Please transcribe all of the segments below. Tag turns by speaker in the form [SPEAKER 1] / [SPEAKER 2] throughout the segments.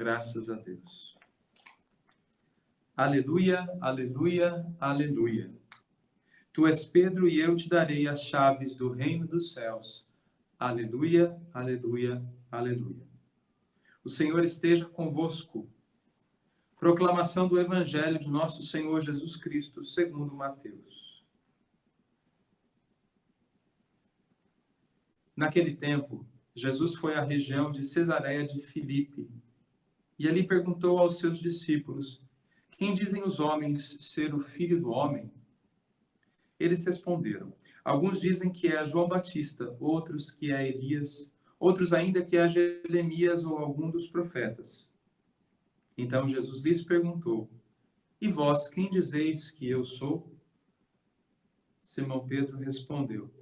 [SPEAKER 1] Graças a Deus. Aleluia, aleluia, aleluia. Tu és Pedro e eu te darei as chaves do reino dos céus. Aleluia, aleluia, aleluia. O Senhor esteja convosco. Proclamação do Evangelho de nosso Senhor Jesus Cristo, segundo Mateus. Naquele tempo, Jesus foi à região de Cesareia de Filipe e ali perguntou aos seus discípulos: quem dizem os homens ser o Filho do Homem? Eles responderam: alguns dizem que é João Batista, outros que é Elias, outros ainda que é Jeremias ou algum dos profetas. Então Jesus lhes perguntou: e vós, quem dizeis que eu sou? Simão Pedro respondeu: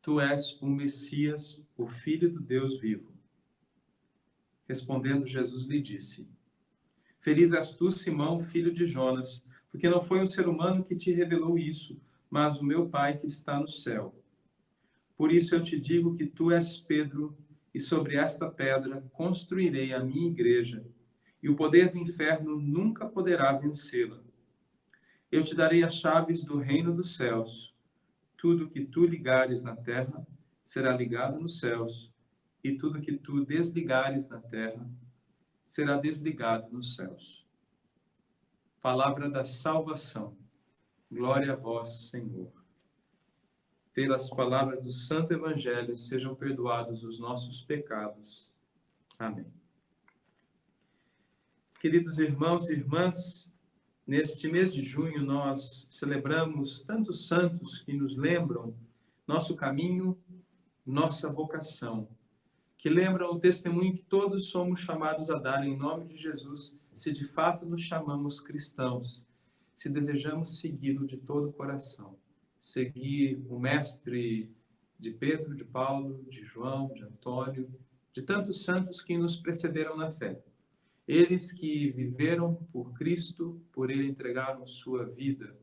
[SPEAKER 1] tu és o Messias, o Filho do Deus vivo. Respondendo, Jesus lhe disse: feliz és tu, Simão, filho de Jonas, porque não foi um ser humano que te revelou isso, mas o meu Pai que está no céu. Por isso eu te digo que tu és Pedro, e sobre esta pedra construirei a minha igreja, e o poder do inferno nunca poderá vencê-la. Eu te darei as chaves do reino dos céus. Tudo que tu ligares na terra será ligado nos céus, e tudo que tu desligares na terra será desligado nos céus. Palavra da salvação. Glória a vós, Senhor. Pelas palavras do Santo Evangelho sejam perdoados os nossos pecados. Amém. Queridos irmãos e irmãs, neste mês de junho nós celebramos tantos santos que nos lembram nosso caminho, nossa vocação, que lembram o testemunho que todos somos chamados a dar em nome de Jesus, se de fato nos chamamos cristãos, se desejamos segui-lo de todo o coração. Seguir o mestre de Pedro, de Paulo, de João, de Antônio, de tantos santos que nos precederam na fé. Eles que viveram por Cristo, por Ele entregaram sua vida.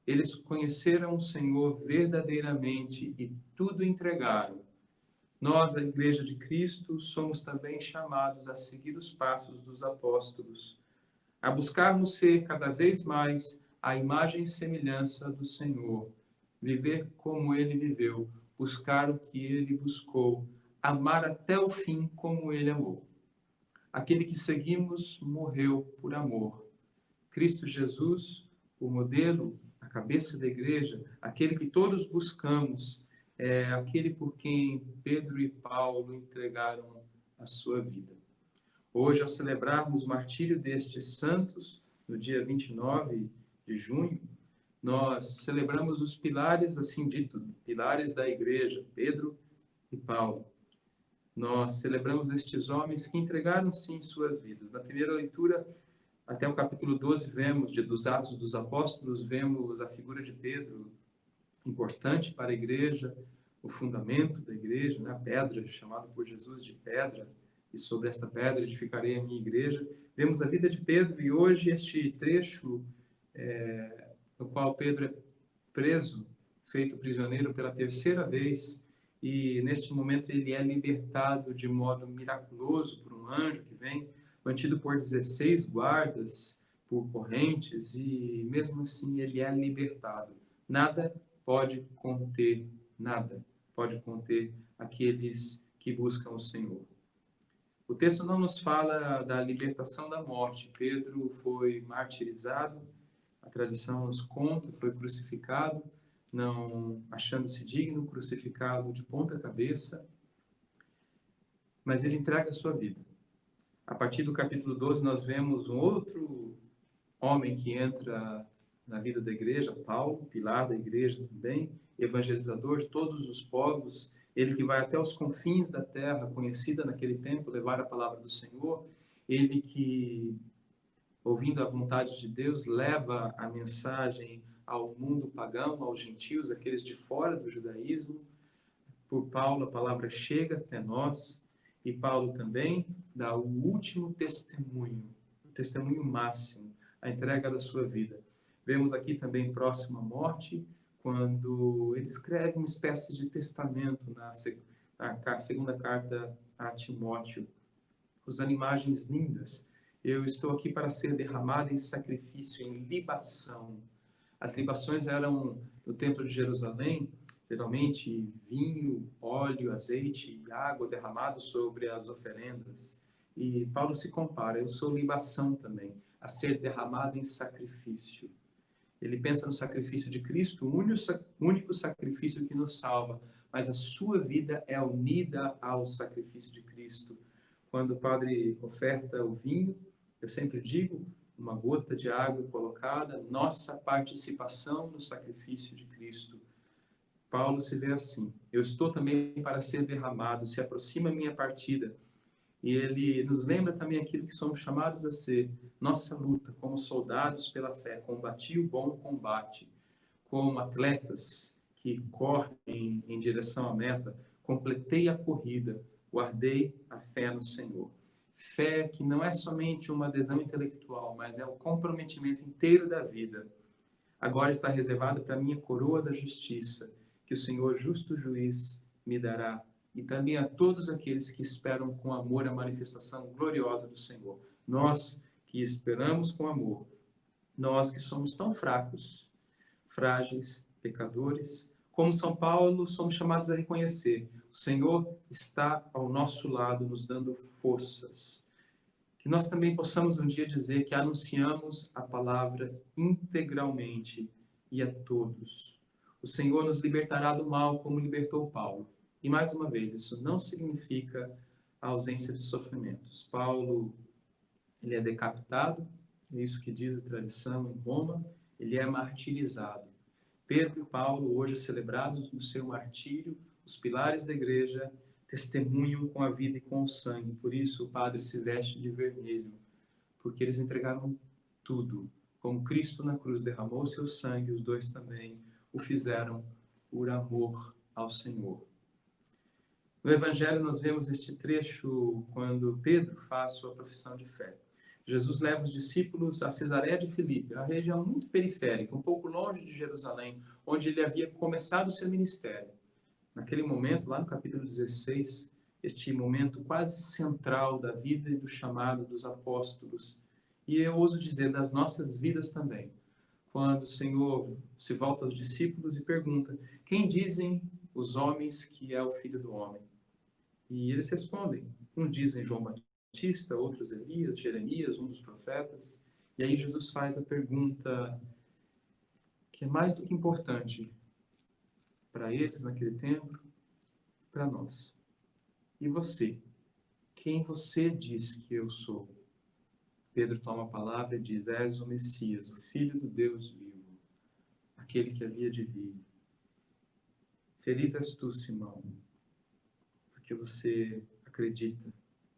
[SPEAKER 1] Eles conheceram o Senhor verdadeiramente e tudo entregaram. Nós, a Igreja de Cristo, somos também chamados a seguir os passos dos apóstolos, a buscarmos ser cada vez mais a imagem e semelhança do Senhor, viver como Ele viveu, buscar o que Ele buscou, amar até o fim como Ele amou. Aquele que seguimos morreu por amor. Cristo Jesus, o modelo, a cabeça da igreja, aquele que todos buscamos, é aquele por quem Pedro e Paulo entregaram a sua vida. Hoje, ao celebrarmos o martírio destes santos, no dia 29 de junho, nós celebramos os pilares, assim dito, pilares da igreja, Pedro e Paulo. Nós celebramos estes homens que entregaram, sim, suas vidas. Na primeira leitura, até o capítulo 12, vemos, dos Atos dos Apóstolos, vemos a figura de Pedro, importante para a igreja, o fundamento da igreja, né? A pedra, chamada por Jesus de pedra, e sobre esta pedra edificarei a minha igreja. Vemos a vida de Pedro e hoje este trecho no qual Pedro é preso, feito prisioneiro pela terceira vez, e neste momento ele é libertado de modo miraculoso por um anjo que vem, mantido por 16 guardas, por correntes, e mesmo assim ele é libertado. Nada pode conter aqueles que buscam o Senhor. O texto não nos fala da libertação da morte. Pedro foi martirizado, a tradição nos conta, foi crucificado, não achando-se digno, crucificado de ponta cabeça, mas ele entrega a sua vida. A partir do capítulo 12, nós vemos um outro homem que entra na vida da igreja, Paulo, pilar da igreja também, evangelizador de todos os povos, ele que vai até os confins da terra, conhecida naquele tempo, levar a palavra do Senhor, ele que, ouvindo a vontade de Deus, leva a mensagem ao mundo pagão, aos gentios, aqueles de fora do judaísmo. Por Paulo, a palavra chega até nós, e Paulo também dá o último testemunho, o testemunho máximo, a entrega da sua vida. Vemos aqui também próximo à morte, quando ele escreve uma espécie de testamento na segunda carta a Timóteo. usando imagens lindas. Eu estou aqui para ser derramado em sacrifício, em libação. As libações eram, no Templo de Jerusalém, geralmente vinho, óleo, azeite e água derramados sobre as oferendas. E Paulo se compara, eu sou libação também, a ser derramado em sacrifício. Ele pensa no sacrifício de Cristo, o único sacrifício que nos salva, mas a sua vida é unida ao sacrifício de Cristo. Quando o padre oferta o vinho, eu sempre digo, uma gota de água colocada, nossa participação no sacrifício de Cristo. Paulo se vê assim, eu estou também para ser derramado, se aproxima a minha partida. E ele nos lembra também aquilo que somos chamados a ser, nossa luta como soldados pela fé, combati o bom combate, como atletas que correm em direção à meta, completei a corrida, guardei a fé no Senhor. Fé que não é somente uma adesão intelectual, mas é o comprometimento inteiro da vida. Agora está reservada para mim a coroa da justiça, que o Senhor, justo juiz, me dará, e também a todos aqueles que esperam com amor a manifestação gloriosa do Senhor. Nós que esperamos com amor, nós que somos tão fracos, frágeis, pecadores, como São Paulo, somos chamados a reconhecer, o Senhor está ao nosso lado, nos dando forças. Que nós também possamos um dia dizer que anunciamos a palavra integralmente e a todos. O Senhor nos libertará do mal como libertou Paulo. E mais uma vez, isso não significa a ausência de sofrimentos. Paulo, ele é decapitado, é isso que diz a tradição em Roma, ele é martirizado. Pedro e Paulo, hoje celebrados no seu martírio, os pilares da igreja, testemunham com a vida e com o sangue. Por isso o padre se veste de vermelho, porque eles entregaram tudo. Como Cristo na cruz derramou seu sangue, os dois também o fizeram por amor ao Senhor. No Evangelho nós vemos este trecho quando Pedro faz sua profissão de fé. Jesus leva os discípulos a Cesareia de Filipe, uma região muito periférica, um pouco longe de Jerusalém, onde ele havia começado o seu ministério. Naquele momento, lá no capítulo 16, este momento quase central da vida e do chamado dos apóstolos, e eu ouso dizer das nossas vidas também, quando o Senhor se volta aos discípulos e pergunta, quem dizem os homens que é o Filho do Homem? E eles respondem, uns dizem João Batista, outros Elias, Jeremias, um dos profetas, e aí Jesus faz a pergunta que é mais do que importante para eles naquele tempo, para nós. E você? Quem você diz que eu sou? Pedro toma a palavra e diz, és o Messias, o Filho do Deus vivo, aquele que havia de vir. Feliz és tu, Simão, porque você acredita,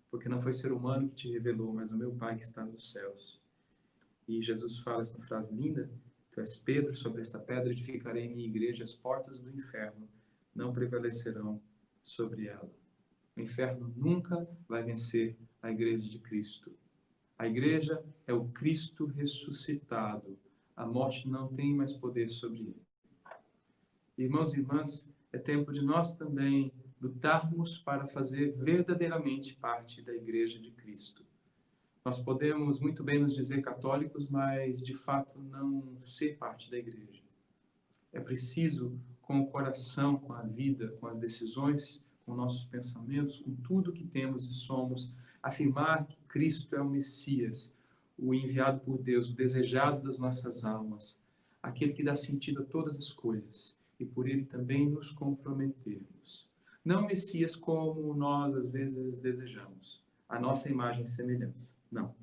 [SPEAKER 1] porque não foi ser humano que te revelou, mas o meu Pai que está nos céus. E Jesus fala esta frase linda, tu és Pedro, sobre esta pedra edificarei minha igreja, as portas do inferno não prevalecerão sobre ela. O inferno nunca vai vencer a igreja de Cristo. A igreja é o Cristo ressuscitado. A morte não tem mais poder sobre ele. Irmãos e irmãs, é tempo de nós também lutarmos para fazer verdadeiramente parte da igreja de Cristo. Nós podemos muito bem nos dizer católicos, mas de fato não ser parte da igreja. É preciso, com o coração, com a vida, com as decisões, com nossos pensamentos, com tudo que temos e somos, afirmar que Cristo é o Messias, o enviado por Deus, o desejado das nossas almas, aquele que dá sentido a todas as coisas, e por ele também nos comprometermos. Não o Messias como nós às vezes desejamos, a nossa imagem e semelhança. Não.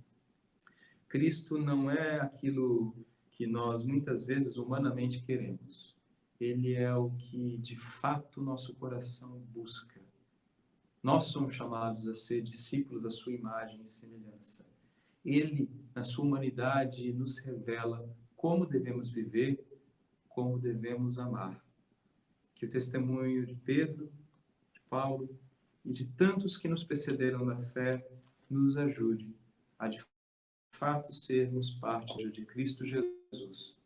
[SPEAKER 1] Cristo não é aquilo que nós muitas vezes humanamente queremos. Ele é o que de fato nosso coração busca. Nós somos chamados a ser discípulos à sua imagem e semelhança. Ele, na sua humanidade, nos revela como devemos viver, como devemos amar. Que o testemunho de Pedro, de Paulo e de tantos que nos precederam na fé nos ajude a de fato sermos parte de Cristo Jesus,